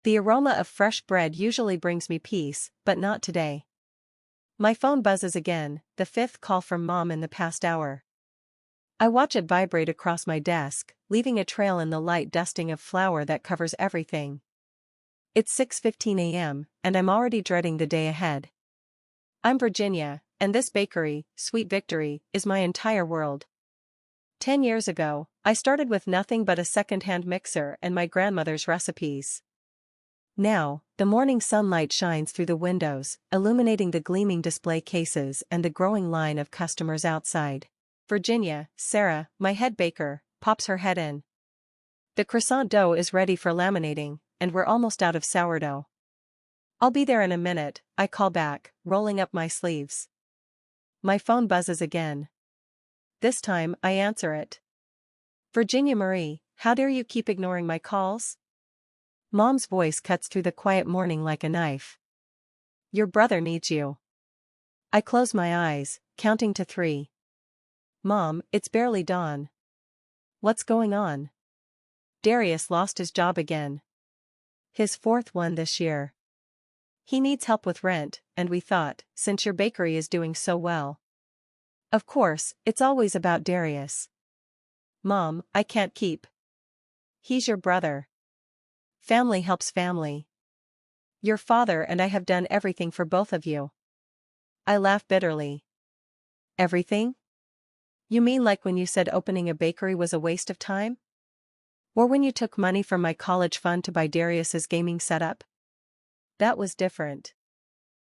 The aroma of fresh bread usually brings me peace, but not today. My phone buzzes again, the fifth call from Mom in the past hour. I watch it vibrate across my desk, leaving a trail in the light dusting of flour that covers everything. It's 6:15 a.m., and I'm already dreading the day ahead. I'm Virginia, and this bakery, Sweet Victory, is my entire world. 10 years ago, I started with nothing but a second-hand mixer and my grandmother's recipes. Now, the morning sunlight shines through the windows, illuminating the gleaming display cases and the growing line of customers outside. Virginia, Sarah, my head baker, pops her head in. The croissant dough is ready for laminating, and we're almost out of sourdough. I'll be there in a minute, I call back, rolling up my sleeves. My phone buzzes again. This time, I answer it. Virginia Marie, how dare you keep ignoring my calls? Mom's voice cuts through the quiet morning like a knife. Your brother needs you. I close my eyes, counting to 3. Mom, it's barely dawn. What's going on? Darius lost his job again. His 4th one this year. He needs help with rent, and we thought, since your bakery is doing so well. Of course, it's always about Darius. Mom, I can't keep. He's your brother. Family helps family. Your father and I have done everything for both of you. I laugh bitterly. Everything? You mean like when you said opening a bakery was a waste of time? Or when you took money from my college fund to buy Darius's gaming setup? That was different.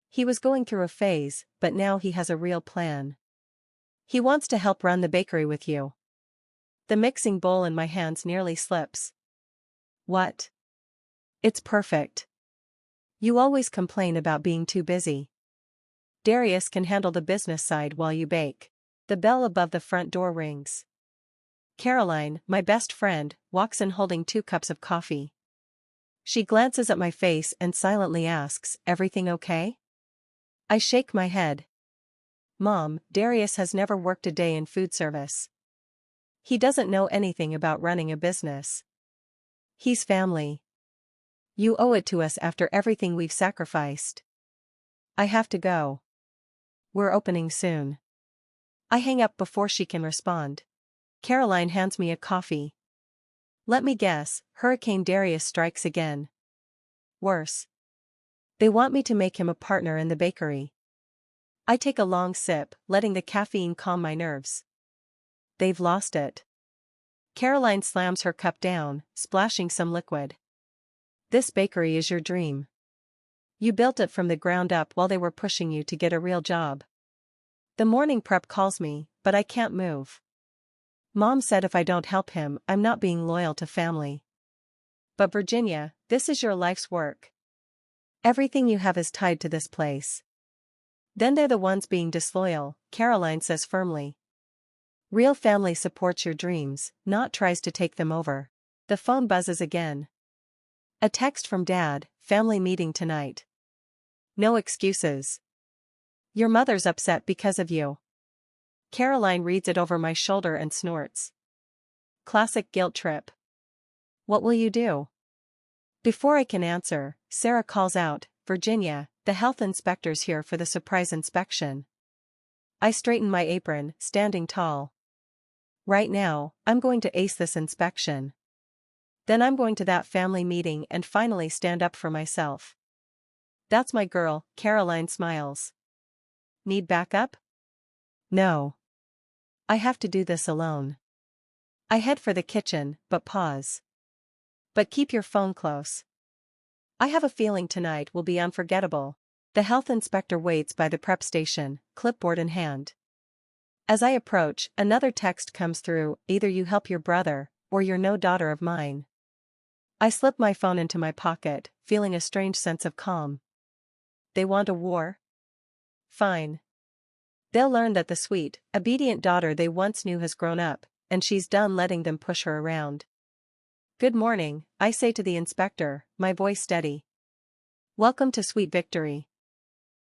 He was going through a phase, but now he has a real plan. He wants to help run the bakery with you. The mixing bowl in my hands nearly slips. What? It's perfect. You always complain about being too busy. Darius can handle the business side while you bake. The bell above the front door rings. Caroline, my best friend, walks in holding 2 cups of coffee. She glances at my face and silently asks, "Everything okay?" I shake my head. Mom, Darius has never worked a day in food service. He doesn't know anything about running a business. He's family. You owe it to us after everything we've sacrificed. I have to go. We're opening soon. I hang up before she can respond. Caroline hands me a coffee. Let me guess, Hurricane Darius strikes again. Worse. They want me to make him a partner in the bakery. I take a long sip, letting the caffeine calm my nerves. They've lost it. Caroline slams her cup down, splashing some liquid. This bakery is your dream. You built it from the ground up while they were pushing you to get a real job. The morning prep calls me, but I can't move. Mom said if I don't help him, I'm not being loyal to family. But Virginia, this is your life's work. Everything you have is tied to this place. Then they're the ones being disloyal, Caroline says firmly. Real family supports your dreams, not tries to take them over. The phone buzzes again. A text from Dad, family meeting tonight. No excuses. Your mother's upset because of you. Caroline reads it over my shoulder and snorts. Classic guilt trip. What will you do? Before I can answer, Sarah calls out, Virginia, the health inspector's here for the surprise inspection. I straighten my apron, standing tall. Right now, I'm going to ace this inspection. Then I'm going to that family meeting and finally stand up for myself. That's my girl, Caroline smiles. Need backup? No. I have to do this alone. I head for the kitchen, but pause. But keep your phone close. I have a feeling tonight will be unforgettable. The health inspector waits by the prep station, clipboard in hand. As I approach, another text comes through, either you help your brother, or you're no daughter of mine. I slip my phone into my pocket, feeling a strange sense of calm. They want a war? Fine. They'll learn that the sweet, obedient daughter they once knew has grown up, and she's done letting them push her around. Good morning, I say to the inspector, my voice steady. Welcome to Sweet Victory.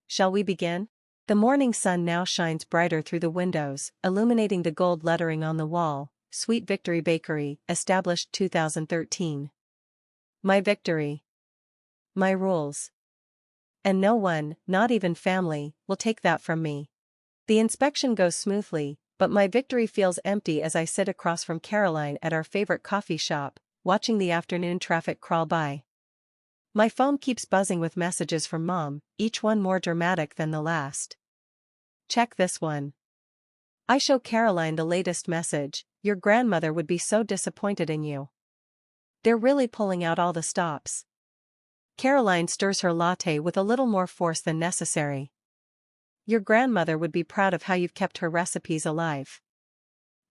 Shall we begin? The morning sun now shines brighter through the windows, illuminating the gold lettering on the wall, Sweet Victory Bakery, established 2013. My victory. My rules. And no one, not even family, will take that from me. The inspection goes smoothly, but my victory feels empty as I sit across from Caroline at our favorite coffee shop, watching the afternoon traffic crawl by. My phone keeps buzzing with messages from Mom, each one more dramatic than the last. Check this one. I show Caroline the latest message. Your grandmother would be so disappointed in you. They're really pulling out all the stops. Caroline stirs her latte with a little more force than necessary. Your grandmother would be proud of how you've kept her recipes alive.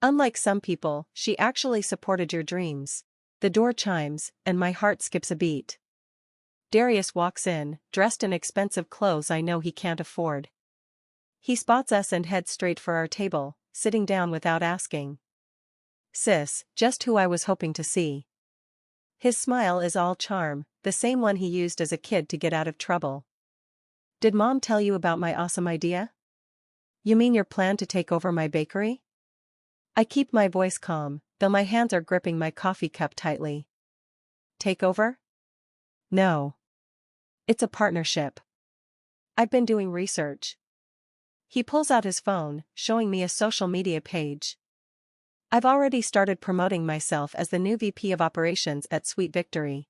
Unlike some people, she actually supported your dreams. The door chimes, and my heart skips a beat. Darius walks in, dressed in expensive clothes I know he can't afford. He spots us and heads straight for our table, sitting down without asking. Sis, just who I was hoping to see. His smile is all charm, the same one he used as a kid to get out of trouble. Did Mom tell you about my awesome idea? You mean your plan to take over my bakery? I keep my voice calm, though my hands are gripping my coffee cup tightly. Take over? No. It's a partnership. I've been doing research. He pulls out his phone, showing me a social media page. I've already started promoting myself as the new VP of Operations at Sweet Victory.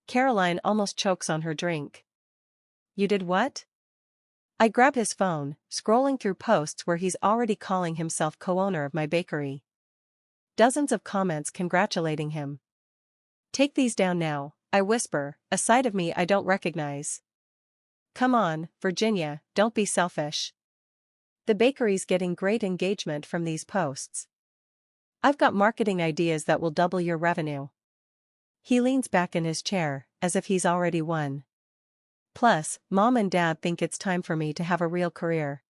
Caroline almost chokes on her drink. You did what? I grab his phone, scrolling through posts where he's already calling himself co-owner of my bakery. Dozens of comments congratulating him. Take these down now, I whisper, a side of me I don't recognize. Come on, Virginia, don't be selfish. The bakery's getting great engagement from these posts. I've got marketing ideas that will double your revenue. He leans back in his chair, as if he's already won. Plus, Mom and Dad think it's time for me to have a real career.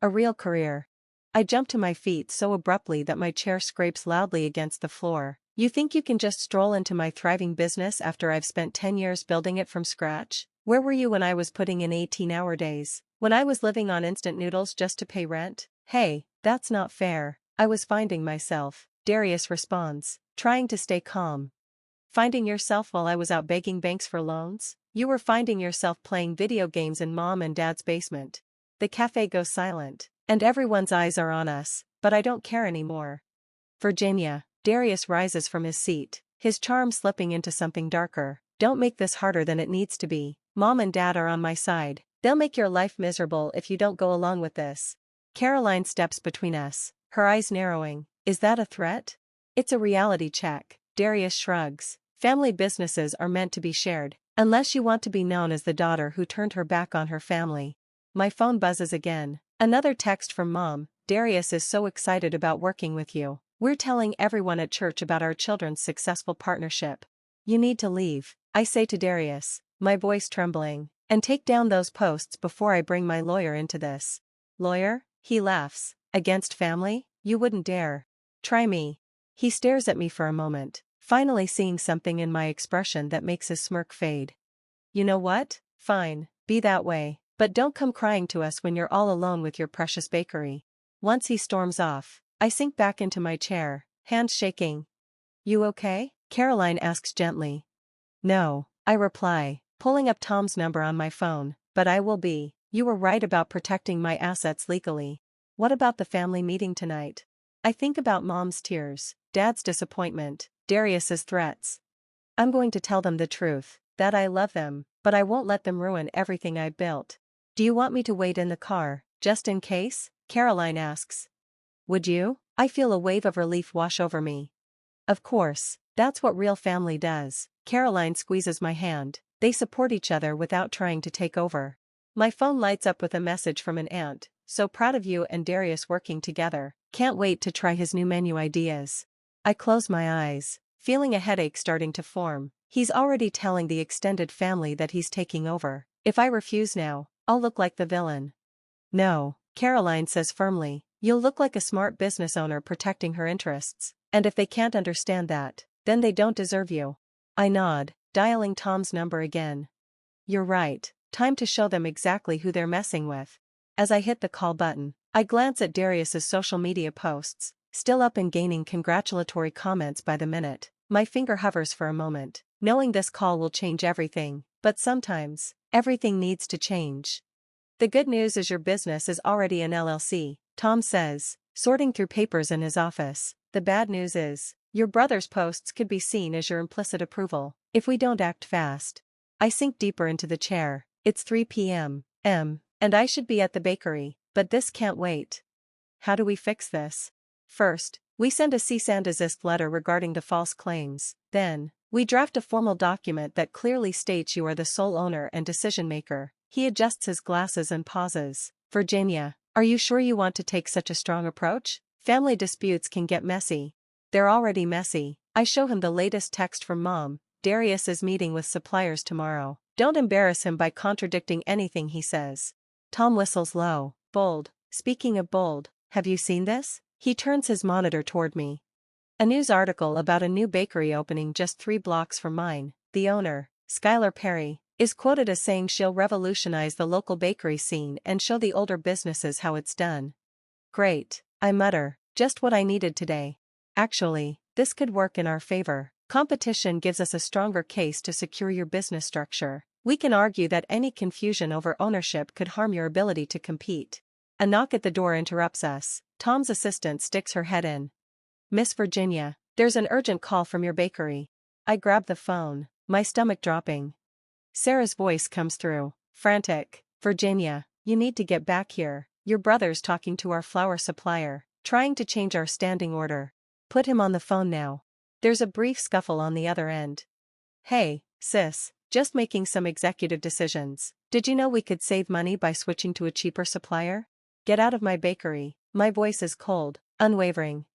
A real career. I jump to my feet so abruptly that my chair scrapes loudly against the floor. You think you can just stroll into my thriving business after I've spent 10 years building it from scratch? Where were you when I was putting in 18-hour days? When I was living on instant noodles just to pay rent? Hey, that's not fair. I was finding myself, Darius responds, trying to stay calm. Finding yourself while I was out begging banks for loans? You were finding yourself playing video games in Mom and Dad's basement. The cafe goes silent, and everyone's eyes are on us, but I don't care anymore. Virginia. Darius rises from his seat, his charm slipping into something darker. Don't make this harder than it needs to be. Mom and Dad are on my side. They'll make your life miserable if you don't go along with this. Caroline steps between us, her eyes narrowing. Is that a threat? It's a reality check. Darius shrugs. Family businesses are meant to be shared, unless you want to be known as the daughter who turned her back on her family. My phone buzzes again. Another text from Mom. Darius is so excited about working with you. We're telling everyone at church about our children's successful partnership. You need to leave, I say to Darius, my voice trembling, and take down those posts before I bring my lawyer into this. Lawyer? He laughs. Against family? You wouldn't dare. Try me. He stares at me for a moment, finally seeing something in my expression that makes his smirk fade. You know what? Fine, be that way, but don't come crying to us when you're all alone with your precious bakery. Once he storms off, I sink back into my chair, hands shaking. You okay? Caroline asks gently. No, I reply, pulling up Tom's number on my phone, but I will be. You were right about protecting my assets legally. What about the family meeting tonight? I think about Mom's tears, Dad's disappointment, Darius's threats. I'm going to tell them the truth, that I love them, but I won't let them ruin everything I've built. Do you want me to wait in the car, just in case? Caroline asks. Would you? I feel a wave of relief wash over me. Of course, that's what real family does. Caroline squeezes my hand. They support each other without trying to take over. My phone lights up with a message from an aunt. So proud of you and Darius working together. Can't wait to try his new menu ideas. I close my eyes, feeling a headache starting to form. He's already telling the extended family that he's taking over. If I refuse now, I'll look like the villain. No, Caroline says firmly. You'll look like a smart business owner protecting her interests, and if they can't understand that, then they don't deserve you. I nod, dialing Tom's number again. You're right, time to show them exactly who they're messing with. As I hit the call button, I glance at Darius's social media posts, still up and gaining congratulatory comments by the minute. My finger hovers for a moment, knowing this call will change everything, but sometimes, everything needs to change. The good news is your business is already an LLC, Tom says, sorting through papers in his office. The bad news is, your brother's posts could be seen as your implicit approval, if we don't act fast. I sink deeper into the chair. It's 3 p.m., and I should be at the bakery, but this can't wait. How do we fix this? First, we send a cease and desist letter regarding the false claims. Then, we draft a formal document that clearly states you are the sole owner and decision maker. He adjusts his glasses and pauses. Virginia, are you sure you want to take such a strong approach? Family disputes can get messy. They're already messy. I show him the latest text from Mom. Darius is meeting with suppliers tomorrow. Don't embarrass him by contradicting anything he says. Tom whistles low. Bold. Speaking of bold, have you seen this? He turns his monitor toward me. A news article about a new bakery opening just 3 blocks from mine. The owner, Skylar Perry, is quoted as saying she'll revolutionize the local bakery scene and show the older businesses how it's done. Great, I mutter, just what I needed today. Actually, this could work in our favor. Competition gives us a stronger case to secure your business structure. We can argue that any confusion over ownership could harm your ability to compete. A knock at the door interrupts us. Tom's assistant sticks her head in. Miss Virginia, there's an urgent call from your bakery. I grab the phone, my stomach dropping. Sarah's voice comes through, frantic. Virginia, you need to get back here. Your brother's talking to our flour supplier, trying to change our standing order. Put him on the phone now. There's a brief scuffle on the other end. Hey, sis, just making some executive decisions. Did you know we could save money by switching to a cheaper supplier? Get out of my bakery. My voice is cold, unwavering.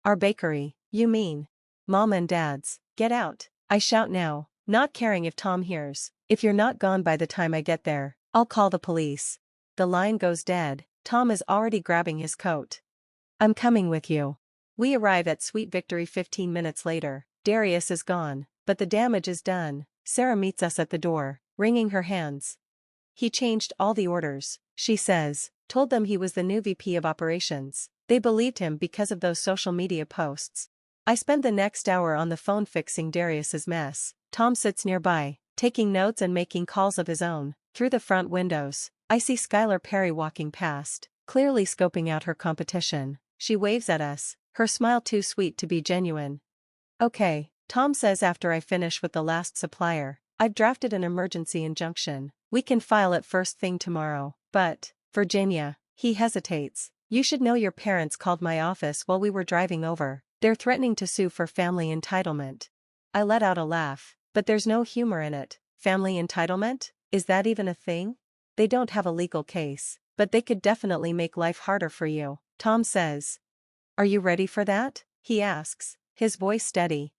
Our bakery, you mean? Mom and Dad's. Get out. I shout now, not caring if Tom hears. If you're not gone by the time I get there, I'll call the police. The line goes dead. Tom is already grabbing his coat. I'm coming with you. We arrive at Sweet Victory 15 minutes later. Darius is gone, but the damage is done. Sarah meets us at the door, wringing her hands. He changed all the orders, she says, told them he was the new VP of operations. They believed him because of those social media posts. I spend the next hour on the phone fixing Darius's mess. Tom sits nearby, taking notes and making calls of his own. Through the front windows, I see Skylar Perry walking past, clearly scoping out her competition. She waves at us, her smile too sweet to be genuine. Okay, Tom says after I finish with the last supplier. I've drafted an emergency injunction. We can file it first thing tomorrow. But, Virginia, he hesitates. You should know your parents called my office while we were driving over. They're threatening to sue for family entitlement. I let out a laugh, but there's no humor in it. Family entitlement? Is that even a thing? They don't have a legal case, but they could definitely make life harder for you, Tom says. Are you ready for that? He asks, his voice steady.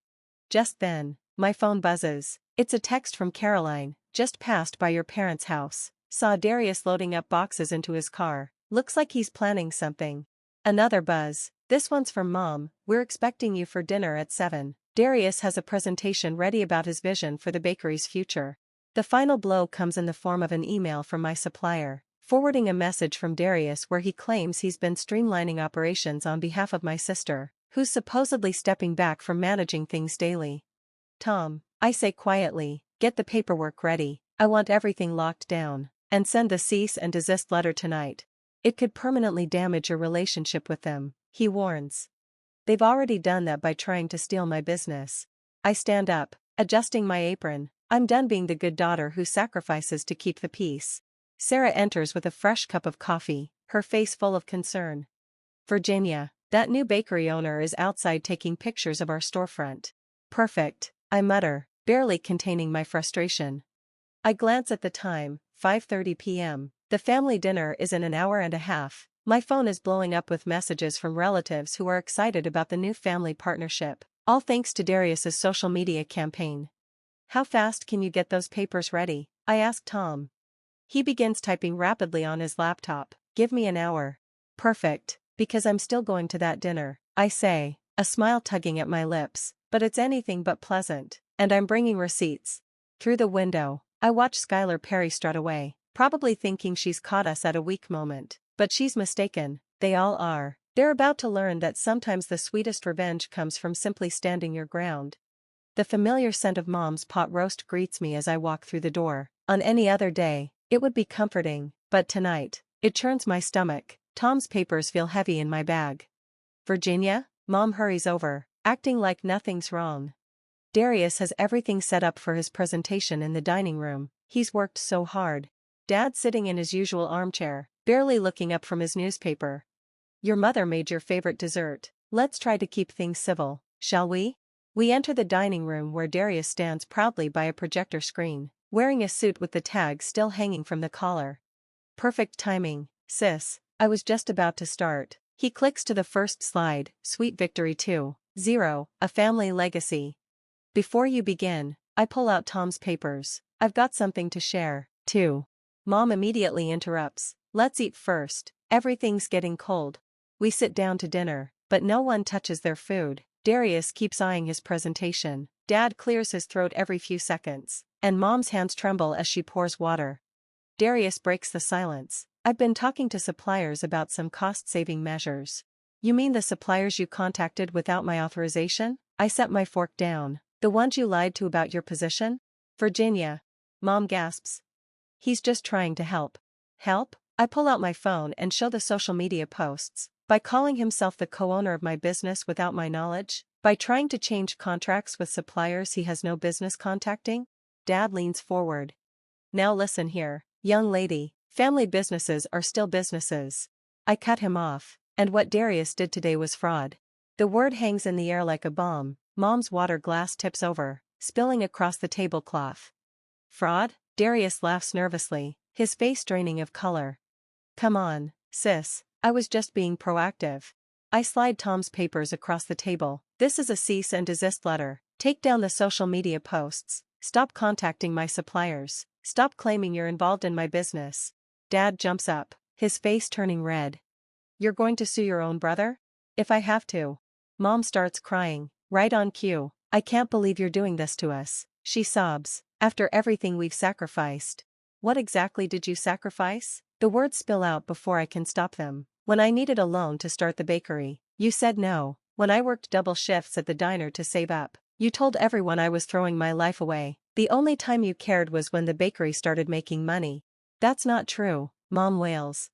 Just then, my phone buzzes. It's a text from Caroline. Just passed by your parents' house. Saw Darius loading up boxes into his car. Looks like he's planning something. Another buzz. This one's from Mom. We're expecting you for dinner at 7. Darius has a presentation ready about his vision for the bakery's future. The final blow comes in the form of an email from my supplier, forwarding a message from Darius where he claims he's been streamlining operations on behalf of my sister, who's supposedly stepping back from managing things daily. Tom, I say quietly, get the paperwork ready. I want everything locked down, and send the cease and desist letter tonight. It could permanently damage your relationship with them, he warns. They've already done that by trying to steal my business. I stand up, adjusting my apron. I'm done being the good daughter who sacrifices to keep the peace. Sarah enters with a fresh cup of coffee, her face full of concern. Virginia, that new bakery owner is outside taking pictures of our storefront. Perfect, I mutter, barely containing my frustration. I glance at the time, 5:30 p.m. The family dinner is in an hour and a half. My phone is blowing up with messages from relatives who are excited about the new family partnership, all thanks to Darius's social media campaign. How fast can you get those papers ready? I ask Tom. He begins typing rapidly on his laptop. Give me an hour. Perfect, because I'm still going to that dinner, I say, a smile tugging at my lips, but it's anything but pleasant, and I'm bringing receipts. Through the window, I watch Skylar Perry strut away, probably thinking she's caught us at a weak moment, but she's mistaken. They all are. They're about to learn that sometimes the sweetest revenge comes from simply standing your ground. The familiar scent of mom's pot roast greets me as I walk through the door. On any other day, it would be comforting, but tonight, it churns my stomach. Tom's papers feel heavy in my bag. Virginia? Mom hurries over, acting like nothing's wrong. Darius has everything set up for his presentation in the dining room. He's worked so hard. Dad's sitting in his usual armchair, barely looking up from his newspaper. Your mother made your favorite dessert. Let's try to keep things civil, shall we? We enter the dining room where Darius stands proudly by a projector screen, wearing a suit with the tag still hanging from the collar. Perfect timing, sis, I was just about to start. He clicks to the first slide, Sweet Victory 2.0, a family legacy. Before you begin, I pull out Tom's papers. I've got something to share, too. Mom immediately interrupts. Let's eat first, everything's getting cold. We sit down to dinner, but no one touches their food. Darius keeps eyeing his presentation. Dad clears his throat every few seconds, and Mom's hands tremble as she pours water. Darius breaks the silence. I've been talking to suppliers about some cost-saving measures. You mean the suppliers you contacted without my authorization? I set my fork down. The ones you lied to about your position? Virginia. Mom gasps. He's just trying to help. Help? I pull out my phone and show the social media posts. By calling himself the co-owner of my business without my knowledge? By trying to change contracts with suppliers he has no business contacting? Dad leans forward. Now listen here, young lady, family businesses are still businesses. I cut him off, and what Darius did today was fraud. The word hangs in the air like a bomb. Mom's water glass tips over, spilling across the tablecloth. Fraud? Darius laughs nervously, his face draining of color. Come on, sis, I was just being proactive. I slide Tom's papers across the table. This is a cease and desist letter. Take down the social media posts. Stop contacting my suppliers. Stop claiming you're involved in my business. Dad jumps up, his face turning red. You're going to sue your own brother? If I have to. Mom starts crying, right on cue. I can't believe you're doing this to us, she sobs, after everything we've sacrificed. What exactly did you sacrifice? The words spill out before I can stop them. When I needed a loan to start the bakery, you said no. When I worked double shifts at the diner to save up, you told everyone I was throwing my life away. The only time you cared was when the bakery started making money. That's not true, Mom wails.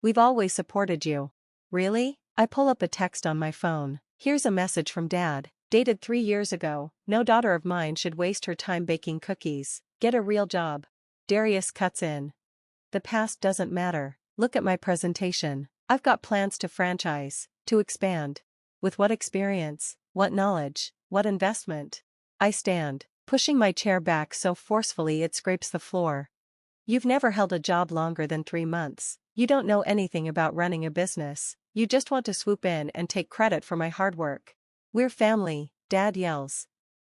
We've always supported you. Really? I pull up a text on my phone. Here's a message from Dad, dated 3 years ago. No daughter of mine should waste her time baking cookies. Get a real job. Darius cuts in. The past doesn't matter. Look at my presentation. I've got plans to franchise, to expand. With what experience, what knowledge, what investment? I stand, pushing my chair back so forcefully it scrapes the floor. You've never held a job longer than 3 months. You don't know anything about running a business. You just want to swoop in and take credit for my hard work. We're family, Dad yells.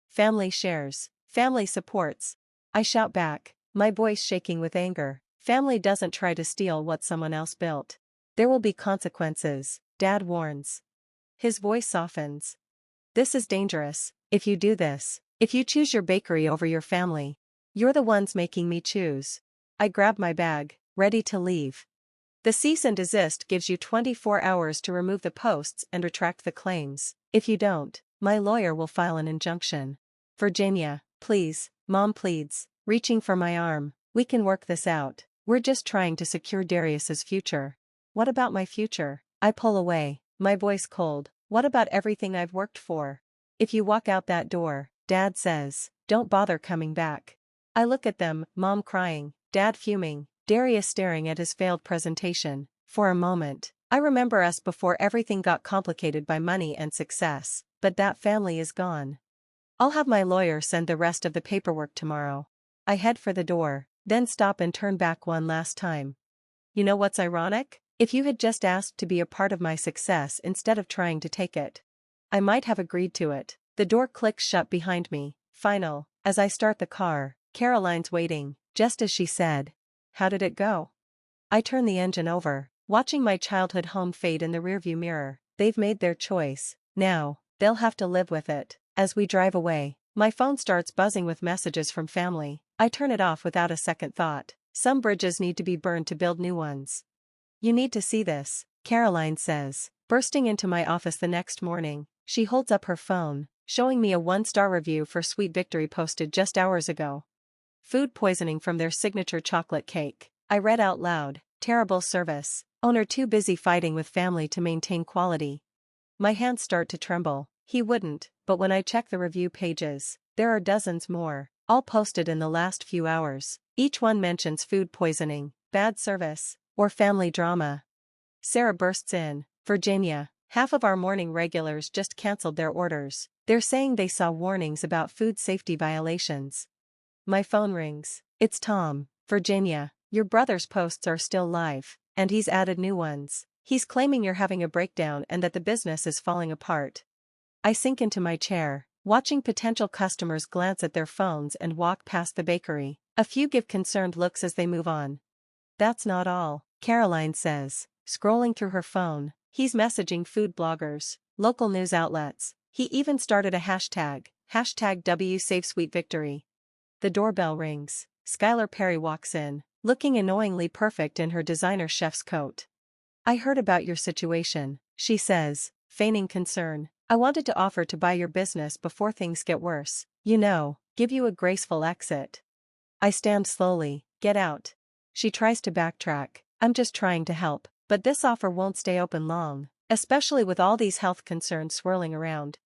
Family shares. Family supports. I shout back, my voice shaking with anger. Family doesn't try to steal what someone else built. There will be consequences, Dad warns. His voice softens. This is dangerous. If you do this, if you choose your bakery over your family, you're the ones making me choose. I grab my bag, ready to leave. The cease and desist gives you 24 hours to remove the posts and retract the claims. If you don't, my lawyer will file an injunction. Virginia, please, Mom pleads, reaching for my arm. We can work this out. We're just trying to secure Darius's future. What about my future? I pull away, my voice cold. What about everything I've worked for? If you walk out that door, Dad says, don't bother coming back. I look at them, Mom crying, Dad fuming, Darius staring at his failed presentation. For a moment, I remember us before everything got complicated by money and success, but that family is gone. I'll have my lawyer send the rest of the paperwork tomorrow. I head for the door, then stop and turn back one last time. You know what's ironic? If you had just asked to be a part of my success instead of trying to take it, I might have agreed to it. The door clicks shut behind me. Final. As I start the car, Caroline's waiting, just as she said. How did it go? I turn the engine over, watching my childhood home fade in the rearview mirror. They've made their choice. Now, they'll have to live with it. As we drive away, my phone starts buzzing with messages from family. I turn it off without a second thought. Some bridges need to be burned to build new ones. You need to see this, Caroline says, bursting into my office the next morning. She holds up her phone, showing me a 1-star review for Sweet Victory posted just hours ago. Food poisoning from their signature chocolate cake. I read out loud, terrible service, owner too busy fighting with family to maintain quality. My hands start to tremble. He wouldn't, but when I check the review pages, there are dozens more, all posted in the last few hours. Each one mentions food poisoning, bad service, or family drama. Sarah bursts in. Virginia, half of our morning regulars just canceled their orders. They're saying they saw warnings about food safety violations. My phone rings. It's Tom. Virginia, your brother's posts are still live, and he's added new ones. He's claiming you're having a breakdown and that the business is falling apart. I sink into my chair, watching potential customers glance at their phones and walk past the bakery. A few give concerned looks as they move on. That's not all, Caroline says, scrolling through her phone. He's messaging food bloggers, local news outlets. He even started a hashtag #WSaveSweetVictory. The doorbell rings. Skylar Perry walks in, looking annoyingly perfect in her designer chef's coat. I heard about your situation, she says, feigning concern. I wanted to offer to buy your business before things get worse. You know, give you a graceful exit. I stand slowly. Get out. She tries to backtrack. I'm just trying to help, but this offer won't stay open long, especially with all these health concerns swirling around.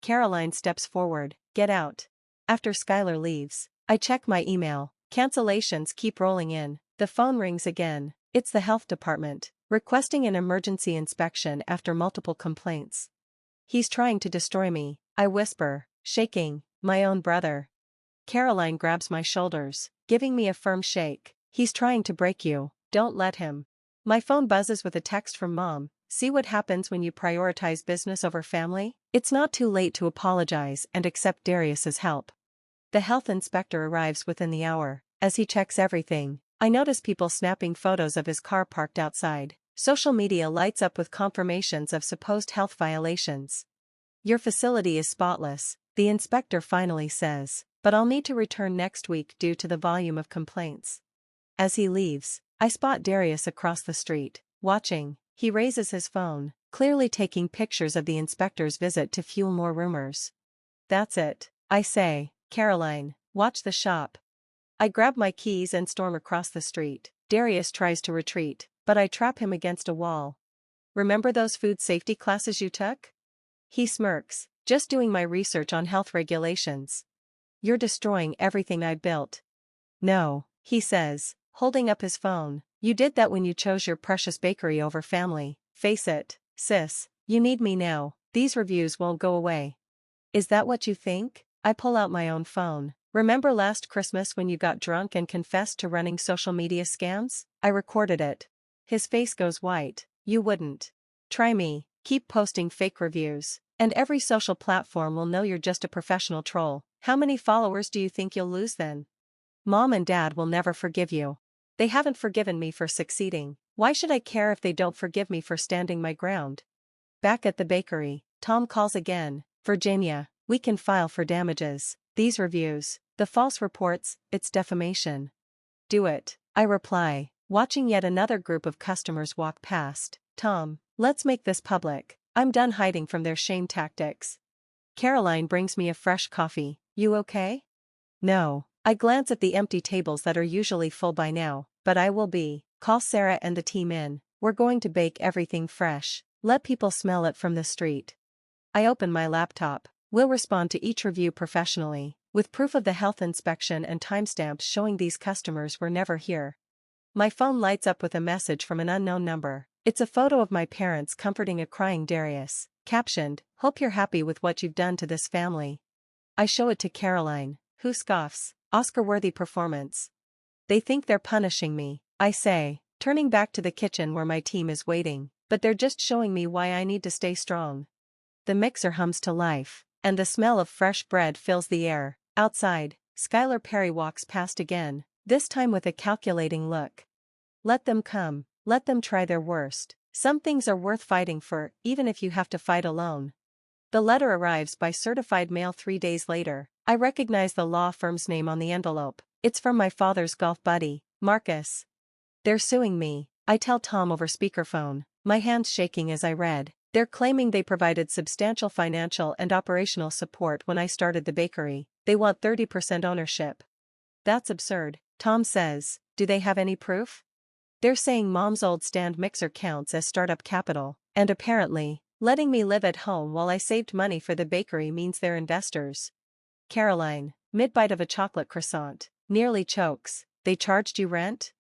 Caroline steps forward. Get out. After Skylar leaves, I check my email. Cancellations keep rolling in. The phone rings again. It's the health department, requesting an emergency inspection after multiple complaints. He's trying to destroy me, I whisper, shaking. My own brother. Caroline grabs my shoulders, giving me a firm shake. He's trying to break you. Don't let him. My phone buzzes with a text from Mom. See what happens when you prioritize business over family? It's not too late to apologize and accept Darius's help. The health inspector arrives within the hour. As he checks everything, I notice people snapping photos of his car parked outside. Social media lights up with confirmations of supposed health violations. Your facility is spotless, the inspector finally says, but I'll need to return next week due to the volume of complaints. As he leaves, I spot Darius across the street, watching. He raises his phone, clearly taking pictures of the inspector's visit to fuel more rumors. That's it, I say. Caroline, watch the shop. I grab my keys and storm across the street. Darius tries to retreat, but I trap him against a wall. Remember those food safety classes you took? He smirks. Just doing my research on health regulations. You're destroying everything I built. No, he says, holding up his phone. You did that when you chose your precious bakery over family. Face it, sis, you need me now. These reviews won't go away. Is that what you think? I pull out my own phone. Remember last Christmas when you got drunk and confessed to running social media scams? I recorded it. His face goes white. You wouldn't. Try me. Keep posting fake reviews, and every social platform will know you're just a professional troll. How many followers do you think you'll lose then? Mom and Dad will never forgive you. They haven't forgiven me for succeeding. Why should I care if they don't forgive me for standing my ground? Back at the bakery, Tom calls again. Virginia, we can file for damages. These reviews, the false reports, it's defamation. Do it, I reply, watching yet another group of customers walk past. Tom, let's make this public. I'm done hiding from their shame tactics. Caroline brings me a fresh coffee. You okay? No. I glance at the empty tables that are usually full by now, but I will be. Call Sarah and the team in. We're going to bake everything fresh. Let people smell it from the street. I open my laptop. We'll respond to each review professionally, with proof of the health inspection and timestamps showing these customers were never here. My phone lights up with a message from an unknown number. It's a photo of my parents comforting a crying Darius, captioned, "Hope you're happy with what you've done to this family." I show it to Caroline, who scoffs. Oscar-worthy performance. They think they're punishing me, I say, turning back to the kitchen where my team is waiting, but they're just showing me why I need to stay strong. The mixer hums to life, and the smell of fresh bread fills the air. Outside, Skylar Perry walks past again, this time with a calculating look. Let them come, let them try their worst. Some things are worth fighting for, even if you have to fight alone. The letter arrives by certified mail 3 days later. I recognize the law firm's name on the envelope. It's from my father's golf buddy, Marcus. They're suing me, I tell Tom over speakerphone, my hands shaking as I read. They're claiming they provided substantial financial and operational support when I started the bakery. They want 30% ownership. That's absurd, Tom says. Do they have any proof? They're saying Mom's old stand mixer counts as startup capital, and apparently, letting me live at home while I saved money for the bakery means they're investors. Caroline, mid-bite of a chocolate croissant, nearly chokes. They charged you rent?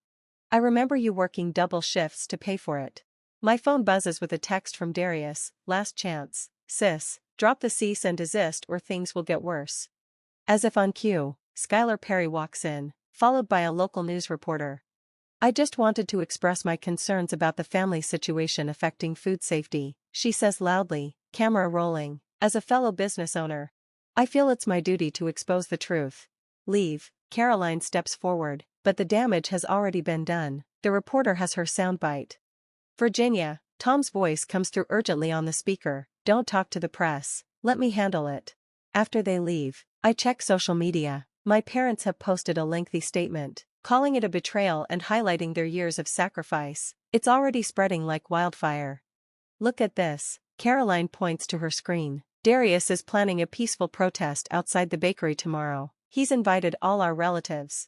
I remember you working double shifts to pay for it. My phone buzzes with a text from Darius. Last chance, sis, drop the cease and desist or things will get worse. As if on cue, Skylar Perry walks in, followed by a local news reporter. I just wanted to express my concerns about the family situation affecting food safety, she says loudly, camera rolling. As a fellow business owner, I feel it's my duty to expose the truth. Leave, Caroline steps forward, but the damage has already been done. The reporter has her soundbite. Virginia, Tom's voice comes through urgently on the speaker. Don't talk to the press, let me handle it. After they leave, I check social media. My parents have posted a lengthy statement, calling it a betrayal and highlighting their years of sacrifice. It's already spreading like wildfire. Look at this, Caroline points to her screen. Darius is planning a peaceful protest outside the bakery tomorrow. He's invited all our relatives.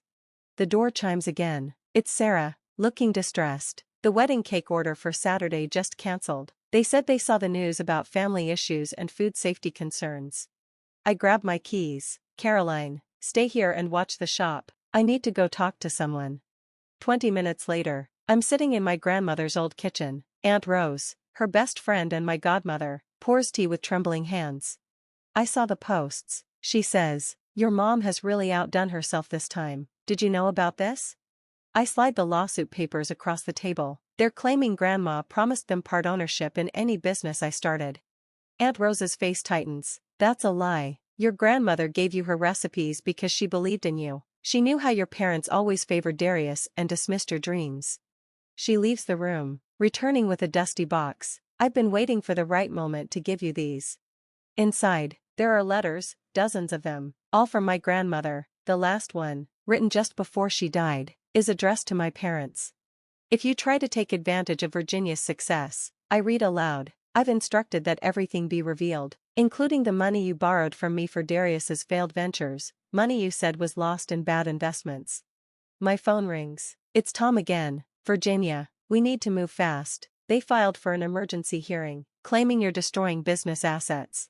The door chimes again. It's Sarah, looking distressed. The wedding cake order for Saturday just cancelled. They said they saw the news about family issues and food safety concerns. I grab my keys. Caroline, stay here and watch the shop. I need to go talk to someone. 20 minutes later, I'm sitting in my grandmother's old kitchen. Aunt Rose, her best friend and my godmother, pours tea with trembling hands. I saw the posts, she says. Your mom has really outdone herself this time. Did you know about this? I slide the lawsuit papers across the table. They're claiming Grandma promised them part ownership in any business I started. Aunt Rose's face tightens. That's a lie. Your grandmother gave you her recipes because she believed in you. She knew how your parents always favored Darius and dismissed your dreams. She leaves the room, returning with a dusty box. I've been waiting for the right moment to give you these. Inside, there are letters, dozens of them, all from my grandmother. The last one, written just before she died, is addressed to my parents. If you try to take advantage of Virginia's success, I read aloud, I've instructed that everything be revealed, including the money you borrowed from me for Darius's failed ventures, money you said was lost in bad investments. My phone rings. It's Tom again. Virginia, we need to move fast. They filed for an emergency hearing, claiming you're destroying business assets.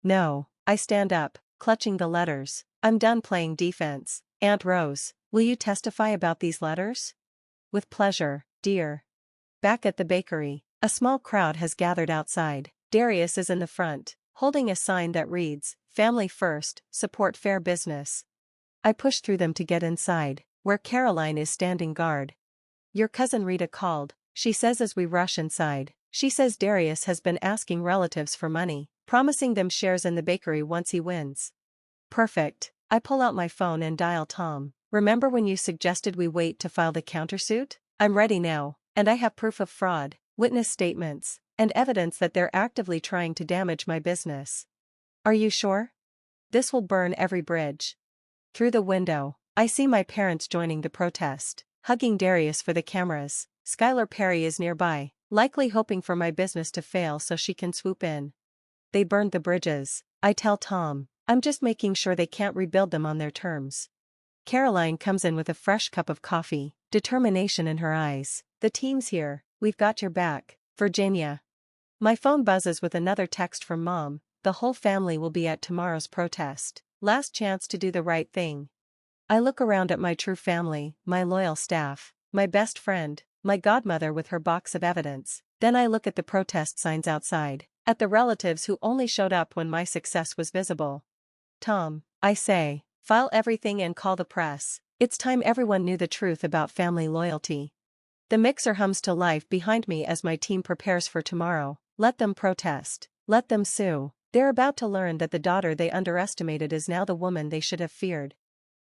No, I stand up, clutching the letters. I'm done playing defense. Aunt Rose, will you testify about these letters? With pleasure, dear. Back at the bakery, a small crowd has gathered outside. Darius is in the front, holding a sign that reads, Family First, Support Fair Business. I push through them to get inside, where Caroline is standing guard. Your cousin Rita called, she says as we rush inside. She says Darius has been asking relatives for money, promising them shares in the bakery once he wins. Perfect. I pull out my phone and dial Tom. Remember when you suggested we wait to file the countersuit? I'm ready now, and I have proof of fraud, witness statements, and evidence that they're actively trying to damage my business. Are you sure? This will burn every bridge. Through the window, I see my parents joining the protest, hugging Darius for the cameras. Skylar Perry is nearby, likely hoping for my business to fail so she can swoop in. They burned the bridges, I tell Tom. I'm just making sure they can't rebuild them on their terms. Caroline comes in with a fresh cup of coffee, determination in her eyes. The team's here, we've got your back, Virginia. My phone buzzes with another text from Mom. The whole family will be at tomorrow's protest. Last chance to do the right thing. I look around at my true family, my loyal staff, my best friend, my godmother with her box of evidence. Then I look at the protest signs outside, at the relatives who only showed up when my success was visible. Tom, I say, file everything and call the press. It's time everyone knew the truth about family loyalty. The mixer hums to life behind me as my team prepares for tomorrow. Let them protest. Let them sue. They're about to learn that the daughter they underestimated is now the woman they should have feared.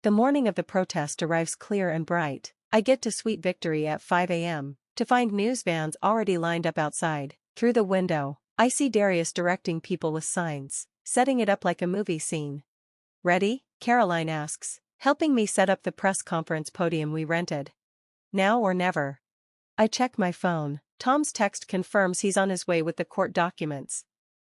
The morning of the protest arrives clear and bright. I get to Sweet Victory at 5 a.m. to find news vans already lined up outside. Through the window, I see Darius directing people with signs, setting it up like a movie scene. Ready? Caroline asks, helping me set up the press conference podium we rented. Now or never. I check my phone. Tom's text confirms he's on his way with the court documents.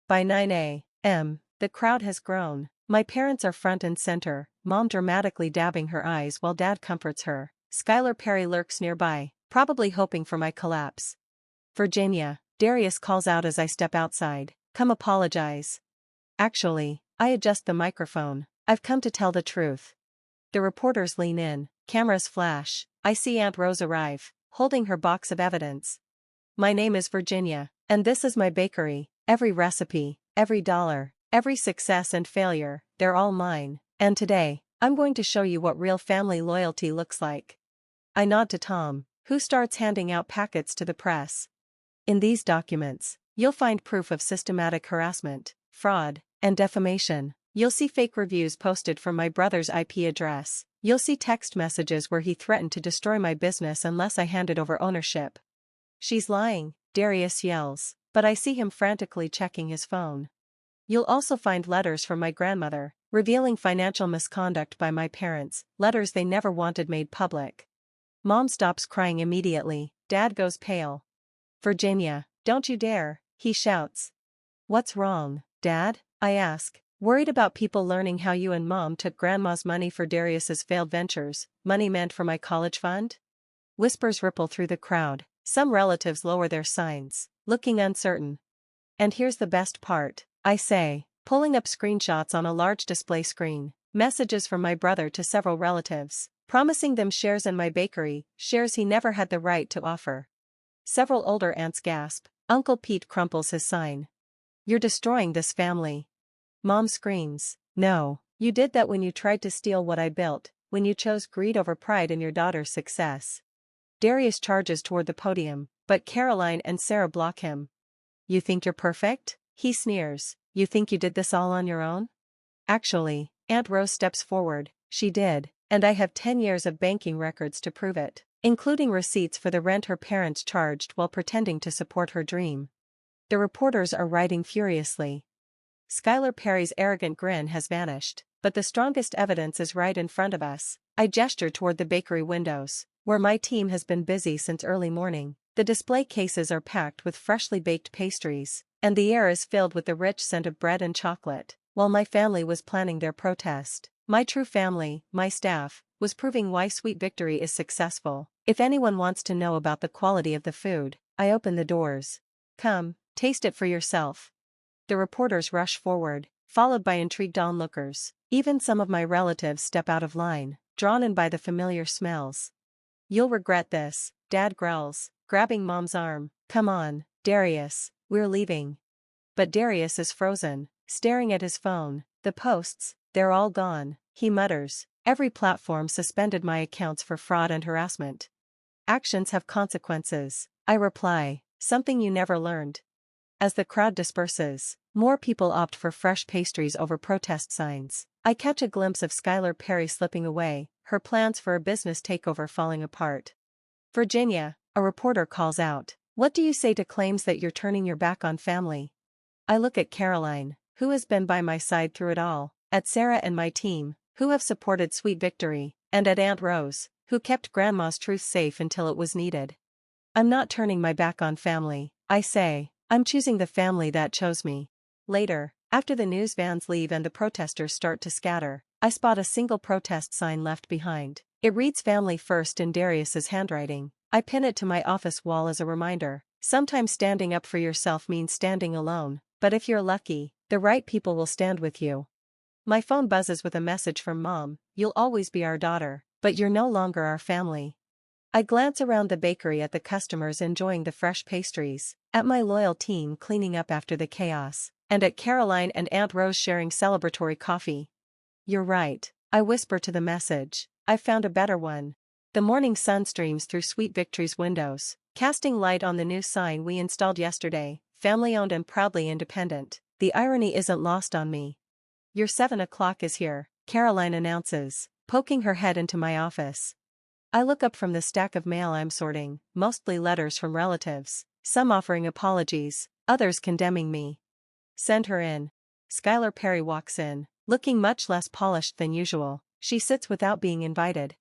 By 9 a.m., the crowd has grown. My parents are front and center, Mom dramatically dabbing her eyes while Dad comforts her. Skylar Perry lurks nearby, probably hoping for my collapse. Virginia, Darius calls out as I step outside. Come apologize. Actually, I adjust the microphone. I've come to tell the truth. The reporters lean in, cameras flash. I see Aunt Rose arrive, holding her box of evidence. My name is Virginia, and this is my bakery. Every recipe, every dollar, every success and failure, they're all mine. And today, I'm going to show you what real family loyalty looks like. I nod to Tom, who starts handing out packets to the press. In these documents, you'll find proof of systematic harassment, fraud, and defamation. You'll see fake reviews posted from my brother's IP address. You'll see text messages where he threatened to destroy my business unless I handed over ownership. She's lying, Darius yells, but I see him frantically checking his phone. You'll also find letters from my grandmother, revealing financial misconduct by my parents, letters they never wanted made public. Mom stops crying immediately. Dad goes pale. Virginia, don't you dare, he shouts. What's wrong, Dad? I ask, worried about people learning how you and Mom took Grandma's money for Darius's failed ventures, money meant for my college fund? Whispers ripple through the crowd. Some relatives lower their signs, looking uncertain. And here's the best part, I say, pulling up screenshots on a large display screen, messages from my brother to several relatives, promising them shares in my bakery, shares he never had the right to offer. Several older aunts gasp. Uncle Pete crumples his sign. You're destroying this family. Mom screams. No, you did that when you tried to steal what I built, when you chose greed over pride in your daughter's success. Darius charges toward the podium, but Caroline and Sarah block him. You think you're perfect? He sneers. You think you did this all on your own? Actually, Aunt Rose steps forward. She did, and I have 10 years of banking records to prove it, including receipts for the rent her parents charged while pretending to support her dream. The reporters are writing furiously. Skylar Perry's arrogant grin has vanished, but the strongest evidence is right in front of us. I gesture toward the bakery windows, where my team has been busy since early morning. The display cases are packed with freshly baked pastries, and the air is filled with the rich scent of bread and chocolate. While my family was planning their protest, my true family, my staff, was proving why Sweet Victory is successful. If anyone wants to know about the quality of the food, I open the doors. Come, taste it for yourself. The reporters rush forward, followed by intrigued onlookers. Even some of my relatives step out of line, drawn in by the familiar smells. You'll regret this, Dad growls, grabbing Mom's arm. Come on, Darius, we're leaving. But Darius is frozen, staring at his phone. The posts, they're all gone, he mutters. Every platform suspended my accounts for fraud and harassment. Actions have consequences, I reply, something you never learned. As the crowd disperses, more people opt for fresh pastries over protest signs. I catch a glimpse of Skylar Perry slipping away, her plans for a business takeover falling apart. Virginia, a reporter calls out, what do you say to claims that you're turning your back on family? I look at Caroline, who has been by my side through it all, at Sarah and my team, who have supported Sweet Victory, and at Aunt Rose, who kept Grandma's truth safe until it was needed. I'm not turning my back on family, I say. I'm choosing the family that chose me. Later, after the news vans leave and the protesters start to scatter, I spot a single protest sign left behind. It reads Family First in Darius's handwriting. I pin it to my office wall as a reminder. Sometimes standing up for yourself means standing alone, but if you're lucky, the right people will stand with you. My phone buzzes with a message from Mom. You'll always be our daughter, but you're no longer our family. I glance around the bakery at the customers enjoying the fresh pastries, at my loyal team cleaning up after the chaos, and at Caroline and Aunt Rose sharing celebratory coffee. You're right, I whisper to the message. I've found a better one. The morning sun streams through Sweet Victory's windows, casting light on the new sign we installed yesterday, family-owned and proudly independent. The irony isn't lost on me. Your 7 o'clock is here, Caroline announces, poking her head into my office. I look up from the stack of mail I'm sorting, mostly letters from relatives, some offering apologies, others condemning me. Send her in. Skylar Perry walks in, looking much less polished than usual. She sits without being invited.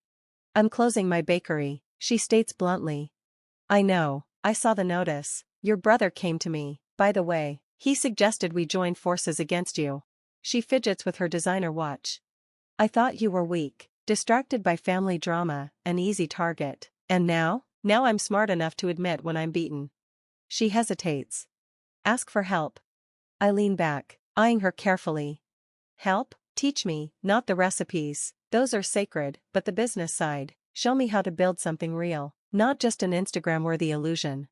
I'm closing my bakery, she states bluntly. I know, I saw the notice. Your brother came to me, by the way. He suggested we join forces against you. She fidgets with her designer watch. I thought you were weak, distracted by family drama, an easy target. And now? Now I'm smart enough to admit when I'm beaten. She hesitates. Ask for help. I lean back, eyeing her carefully. Help? Teach me, not the recipes, those are sacred, but the business side. Show me how to build something real, not just an Instagram-worthy illusion.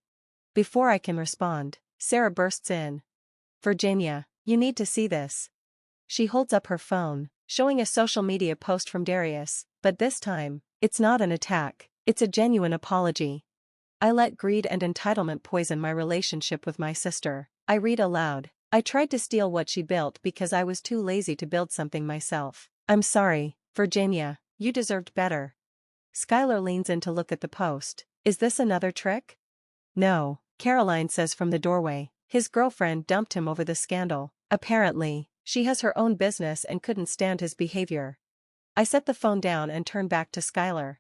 Before I can respond, Sarah bursts in. Virginia, you need to see this. She holds up her phone, showing a social media post from Darius, but this time, it's not an attack, it's a genuine apology. I let greed and entitlement poison my relationship with my sister. I read aloud. I tried to steal what she built because I was too lazy to build something myself. I'm sorry, Virginia, you deserved better. Skylar leans in to look at the post. Is this another trick? No, Caroline says from the doorway. His girlfriend dumped him over the scandal. Apparently, she has her own business and couldn't stand his behavior. I set the phone down and turn back to Skylar.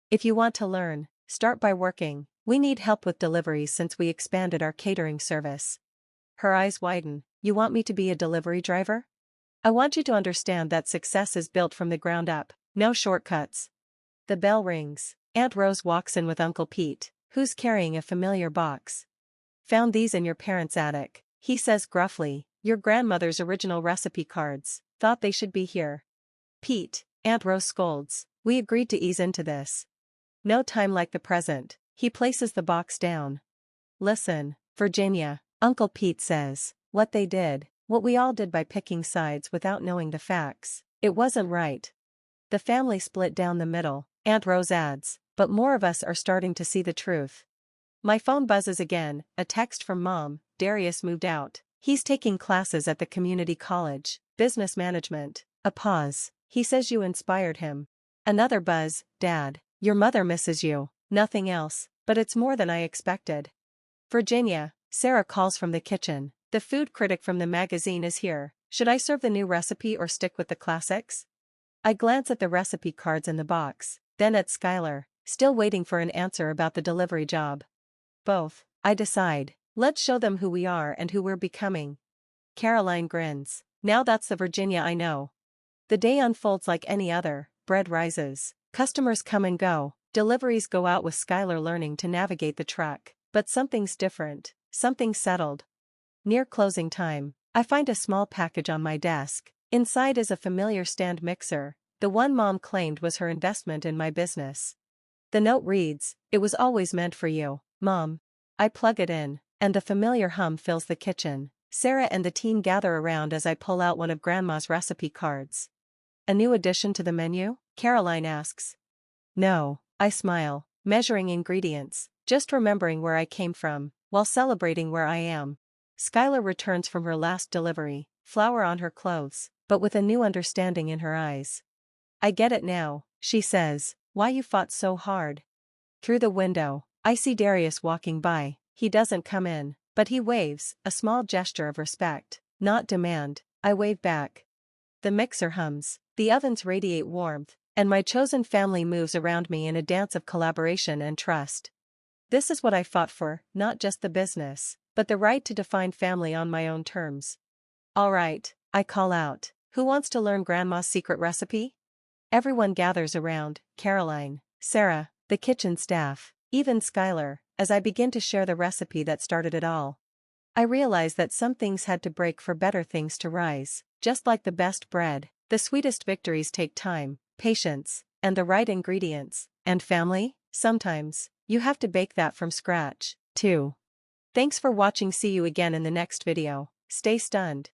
If you want to learn, start by working. We need help with deliveries since we expanded our catering service. Her eyes widen. You want me to be a delivery driver? I want you to understand that success is built from the ground up, no shortcuts. The bell rings. Aunt Rose walks in with Uncle Pete, who's carrying a familiar box. Found these in your parents' attic, he says gruffly. Your grandmother's original recipe cards. Thought they should be here. Pete, Aunt Rose scolds. We agreed to ease into this. No time like the present. He places the box down. Listen, Virginia, Uncle Pete says, what they did, what we all did by picking sides without knowing the facts, it wasn't right. The family split down the middle, Aunt Rose adds, but more of us are starting to see the truth. My phone buzzes again, a text from Mom. Darius moved out. He's taking classes at the community college, business management. A pause. He says you inspired him. Another buzz. Dad, your mother misses you. Nothing else, but it's more than I expected. Virginia, Sarah calls from the kitchen. The food critic from the magazine is here. Should I serve the new recipe or stick with the classics? I glance at the recipe cards in the box, then at Skylar, still waiting for an answer about the delivery job. Both, I decide. Let's show them who we are and who we're becoming. Caroline grins. Now that's the Virginia I know. The day unfolds like any other. Bread rises. Customers come and go. Deliveries go out with Skylar learning to navigate the truck. But something's different. Something settled. Near closing time, I find a small package on my desk. Inside is a familiar stand mixer, the one Mom claimed was her investment in my business. The note reads, "It was always meant for you, Mom." I plug it in, and the familiar hum fills the kitchen. Sarah and the team gather around as I pull out one of Grandma's recipe cards. A new addition to the menu? Caroline asks. No, I smile, measuring ingredients, just remembering where I came from, while celebrating where I am. Skylar returns from her last delivery, flour on her clothes, but with a new understanding in her eyes. I get it now, she says, why you fought so hard. Through the window, I see Darius walking by. He doesn't come in, but he waves, a small gesture of respect, not demand. I wave back. The mixer hums, the ovens radiate warmth, and my chosen family moves around me in a dance of collaboration and trust. This is what I fought for, not just the business, but the right to define family on my own terms. All right, I call out. Who wants to learn Grandma's secret recipe? Everyone gathers around, Caroline, Sarah, the kitchen staff, even Skylar, as I begin to share the recipe that started it all. I realize that some things had to break for better things to rise, just like the best bread. The sweetest victories take time, patience, and the right ingredients. And family? Sometimes, you have to bake that from scratch, too. Thanks for watching. See you again in the next video. Stay stunned.